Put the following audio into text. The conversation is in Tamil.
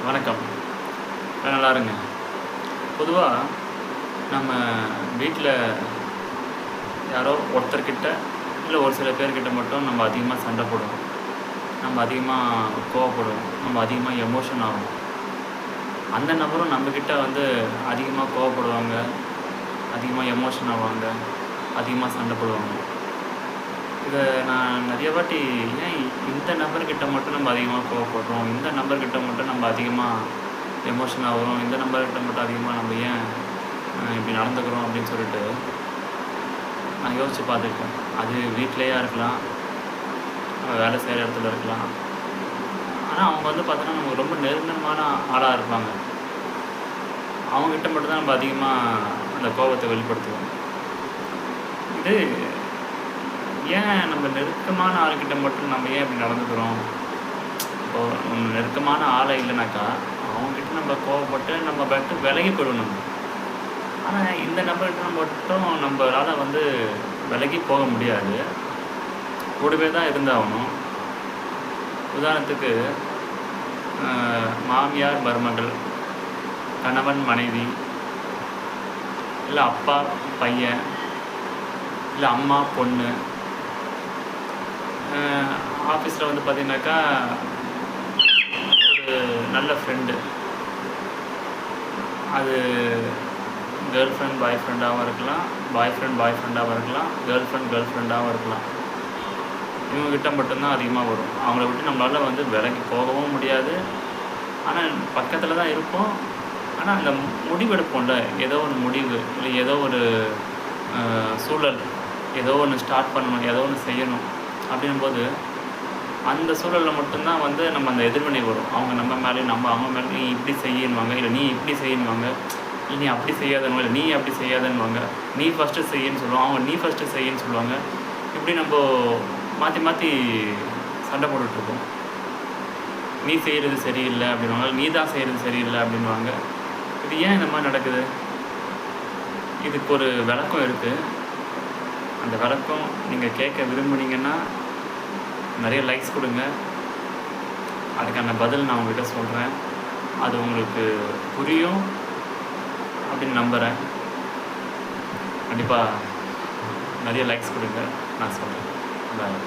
வணக்கம். நல்லா இருங்க. பொதுவாக நம்ம வீட்டில் யாரோ ஒருத்தர்கிட்ட இல்லை ஒரு சில பேர்கிட்ட மட்டும் நம்ம அதிகமாக சண்டை போடுவோம், நம்ம அதிகமாக கோவப்படுவோம், நம்ம அதிகமாக எமோஷன் ஆகும். அந்த நபரும் நம்மக்கிட்ட அதிகமாக கோவப்படுவாங்க, அதிகமாக எமோஷன் ஆவாங்க, அதிகமாக சண்டை போடுவாங்க. இதை நான் நிறைய வாட்டி ஏன் இந்த நபர்கிட்ட மட்டும் நம்ம அதிகமாக கோவப்படுறோம், இந்த நபர்கிட்ட மட்டும் நம்ம அதிகமாக எமோஷன் ஆகிறோம், இந்த நம்பர்கிட்ட மட்டும் அதிகமாக நம்ம ஏன் இப்படி நடந்துக்கிறோம் அப்படின்னு சொல்லிட்டு நான் யோசித்து பார்த்துருக்கேன். அது வீட்டிலையாக இருக்கலாம், வேலை செய்கிற இடத்துல இருக்கலாம். ஆனால் அவங்க பார்த்தோன்னா நமக்கு ரொம்ப நெருக்கமான ஆளாக இருப்பாங்க. அவங்ககிட்ட மட்டும்தான் நம்ம அதிகமாக அந்த கோபத்தை வெளிப்படுத்துவோம். இது ஏன் நம்ம நெருக்கமான ஆளுக்கிட்ட மட்டும் நம்ம ஏன் இப்படி நடந்துக்கிறோம்? இப்போது நம்ம நெருக்கமான ஆளை இல்லைனாக்கா அவங்ககிட்ட நம்ம கோவப்பட்டு நம்ம பட்டு விலகி போயிடணும். ஆனால் இந்த நபர்கிட்ட மட்டும் நம்மளால் விலகி போக முடியாது, கூடவே தான் இருந்தாகணும். உதாரணத்துக்கு மாமியார் மருமகள், கணவன் மனைவி, இல்லை அப்பா பையன், இல்லை அம்மா பொண்ணு, ஆஃபீஸில் பார்த்தீங்கன்னாக்கா ஒரு நல்ல ஃப்ரெண்டு, அது கேர்ள் ஃப்ரெண்ட் பாய் ஃப்ரெண்டாகவும் இருக்கலாம், பாய் ஃப்ரெண்ட் பாய் ஃப்ரெண்டாகவும் இருக்கலாம், கேர்ள் ஃப்ரெண்டாகவும் இருக்கலாம். இவங்ககிட்ட மட்டும்தான் அதிகமாக வரும். அவங்கள விட்டு நம்மளால் விலகி போகவும் முடியாது. ஆனால் பக்கத்தில் தான் இருப்போம். ஆனால் அந்த முடிவெடுப்போம்ல, ஏதோ ஒரு முடிவு இல்லை ஏதோ ஒரு சூழல், ஏதோ ஒன்று ஸ்டார்ட் பண்ணணும், ஏதோ ஒன்று செய்யணும் அப்படின்னும்போது அந்த சூழலில் மட்டும்தான் நம்ம அந்த எதிர்வினை வரும். அவங்க நம்ம மேலேயும் அவங்க மேலே நீ இப்படி செய்யணுவாங்க, இல்லை நீ இப்படி செய்யணுவாங்க, இல்லை நீ அப்படி செய்யாதனுவா, இல்லை நீ அப்படி செய்யாதன்னுவாங்க. நீ ஃபஸ்ட்டு செய்யன்னு சொல்லுவாங்க, அவங்க நீ ஃபஸ்ட்டு செய்யன்னு சொல்லுவாங்க. இப்படி நம்ம மாற்றி மாற்றி சண்டை போட்டுட்ருக்கோம். நீ செய்கிறது சரியில்லை அப்படின்வாங்க, நீ தான் செய்கிறது சரியில்லை அப்படின்வாங்க. இது ஏன் இந்த மாதிரி நடக்குது? இதுக்கு ஒரு விளக்கம் இருக்குது. அந்த விளக்கம் நீங்கள் கேட்க விரும்புனீங்கன்னா நிறைய லைக்ஸ் கொடுங்க. அதுக்கான பதில் நான் உங்கள்கிட்ட சொல்கிறேன். அது உங்களுக்கு புரியும் அப்படின்னு நம்புகிறேன். கண்டிப்பாக நிறைய லைக்ஸ் கொடுங்க, நான் சொல்கிறேன். பாய்.